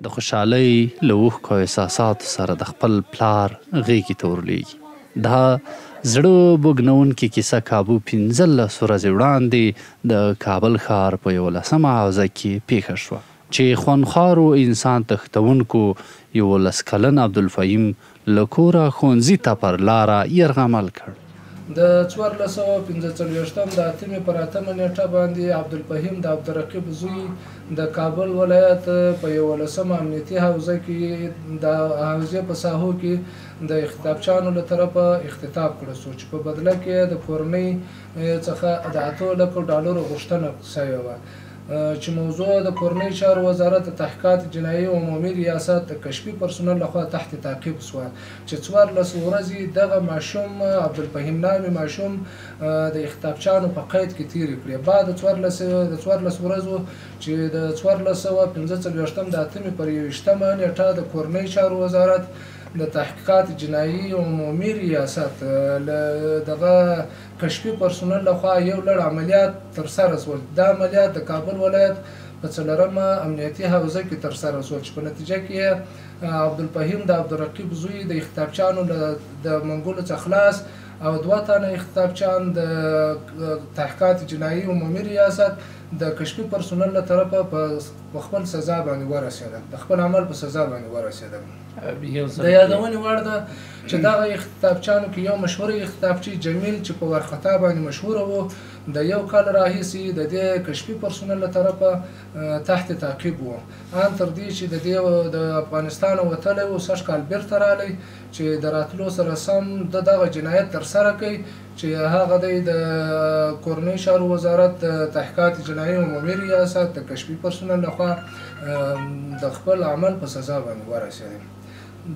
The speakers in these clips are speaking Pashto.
د خوشحالۍ له اوښکو احساساتو سره د خپل پلار غېږې ته ورلویږي. دا زړه بوږنونکې کیسه کابو 15 ورځې وړاندې د کابل ښار په 11مه حوزه کې پیښه شوه چې خوندخوارو انسان تښتونکو 11 کلن عبدالفهیم له کوره ښوونځي ته پر لاره یرغمل کړ. د 1445 د اتمې پر 8مه نیټه باندې عبدالفهیم د عبدالرقیب زوی د کابل ولایت په 11مه امنیتي حوزه کې د حوزې په ساحو کې د اختطافچیانو له طرفه اختطاف کړی شو چې په بدله کې د کورنۍ څخه د 8 لکو ډالرو غوښتنه شوې وه چې موضوع د کورنۍ چارو وزارت تحقیقات جنایي عمومي ریاست د کشفي پرسونل لخوا تحت تعقیب شوه چې 14 ورځې دغه ماشوم عبدالفهیم نامي ماشوم د اختطافچیانو په قید کې تېرې کړې. بعد د 14 ورځو چې د 1445 د اتمې پر 21مه نیټه د کورنۍ چارو وزارت د تحقیقات جنایي عمومي ریاست دغه کشفي پرسونل لخوا یو لړ عملیات ترسره شول. دا عملیات د کابل ولایت په 4مه امنیتي حوزه کې ترسره شول چې په نتیجه کې عبدالفهیم د عبدالرقیب زوی د اختطافچیانو د منګولو څخه خلاص او 2 تنه اختطافچیان د تحقیقات جنایي عمومي ریاست د کشفي پرسونل له طرفه په خپل سزا باندې ورسېدل، د خپل عمل په سزا باندې ورسېدل. د یادونې وړ ده چې دغه اختطافچیانو کې یو مشهور اختطافچی جمیل چې په ورخطا باندې مشهوره و د 1 کال راهیسې د دې کشفي پرسونل له طرفه تحت تعقیب و ان تر دې چې د دې د افغانستان وتلی و 6 کال بیرته رالی چې د راتلو سره سم دغه جنایت ترسره کوي چې هغه د کورنۍ چارو وزارت تحقیقات جنایي عمومي ریاست د کشفي پرسونل لخوا د خپل عمل په سزا باندې ورسېدل.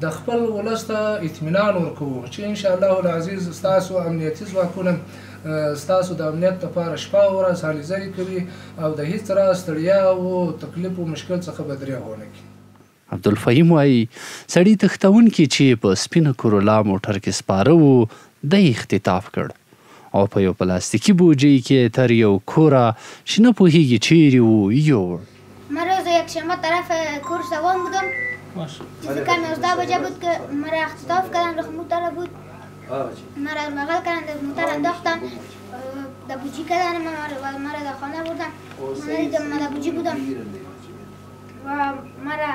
د خپل ولس ته اطمینان ورکوو چې انشاءالله العزیز ستاسو امنیتي ځواکونه ستاسو د امنیت لپاره شپه او ورځ هلې ځلې کوي او د هیڅ راز ستړیا او تکلیف او مشکل څخه به دریغ ونه کړي. عبدالفهیم وایي سړي تښتونکي چې په سپینه کورولا موټر کې سپاره وو د اختطاف کړ او په یو پلاستیکي بوجۍ کې تر یو کوره چې نه پوهیږي چیرې وو یوړ. من روز یکشنبه طرف کورس دوام بودم چیزی کم 11 بجه بود که مرا اختطاف کردن رخ موتر بود مرا بغل کردن در موتر انداختن در بوجی کردن مرا در خانه بردن من ندیدم من در بوجی بودم و مرا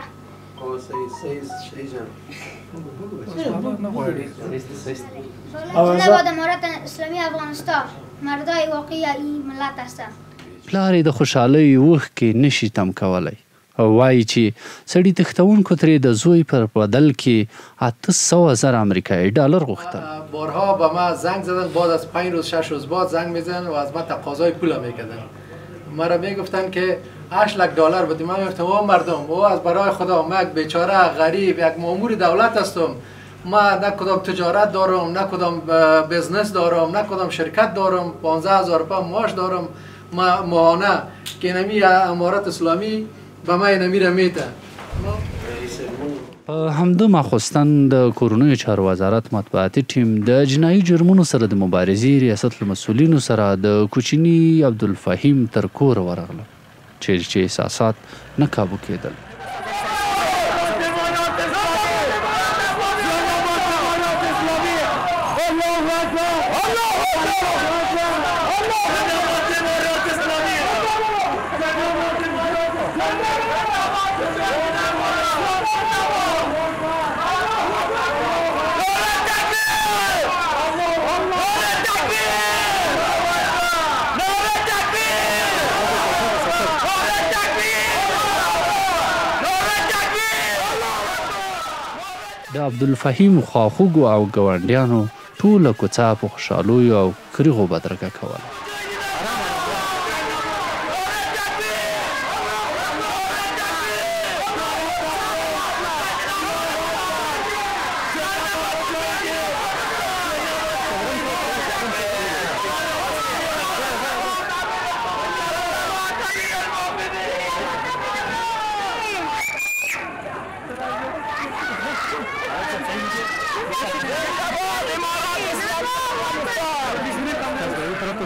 نباد امارت اسلامی افغانستان مردای واقعی این ملت هستن. پلار یې د خوشحالۍ اوښکې نشي تم کولی او وایي چې سړي تښتونکو ترې د زوی پر بدل کې 800,000 امریکایی ډالر غوښتل. بارها به ما زنگ زدن بعد از 5 روز 6 روز بعد زنگ میزنن و از ما تقاضای پول میکردن. مرا میگفتن که 8 لک دلار بدیم. من گفتم او مردم او از برای خدا ما یک بیچاره غریب یک مامور دولت هستم، ما نه کدام تجارت دارم نه کدام بزنس دارم نه کدام شرکت دارم، 15,000 روپیه معاش دارم ما ماهانه که نمی امارت اسلامی به ما نمیره میده. په همده ماخوستن د کورنیو چارو وزارت مطبوعاتي ټیم د جنایي جرمونو سره د مبارزې ریاست له مسؤلینو سره د کوچني عبدالفهیم تر کوره ورغله چیرې چې احساسات نه کابو کېدل. د عبدالفهیم خواخوږو او ګاونډیانو ټوله کوڅه په خوشحالیو او کریغو بدرګه کوله.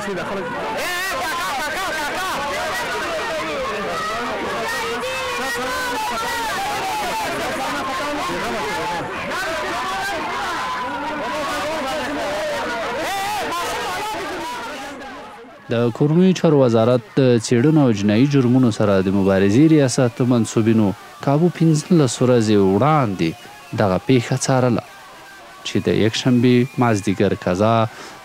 د کورنیو چارو وزارت د څېړنو او جنایي جرمونو سره د مبارزې ریاست منصوبینو کابو 15 ورځې وړاندې دغه پیښه څارله چې د یکشنبې مازدیګر قضا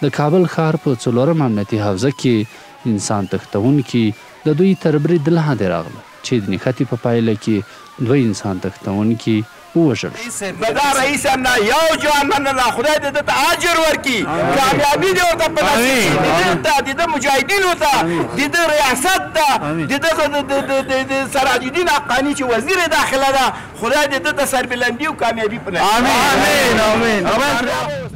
د کابل ښار په 4 امنیتي حوزه کې انسان تښتونکي د دوی تر برید لاندې راغله چې د نښتې په پایله کې 2 انسان تښتونکي ووژل شو. دا رئیس هم نه یو جوان مننه خدای دې ده ته اجر ورکړي کامیابي دې ورته په نصیب کړي د ده مجاهدینو ته د ده ریاست ته د ده د سراج الدین حقاني چې وزیر داخله ده خدای دې ده ته سربلندي او کامیابي په نصیب. آمین آمین.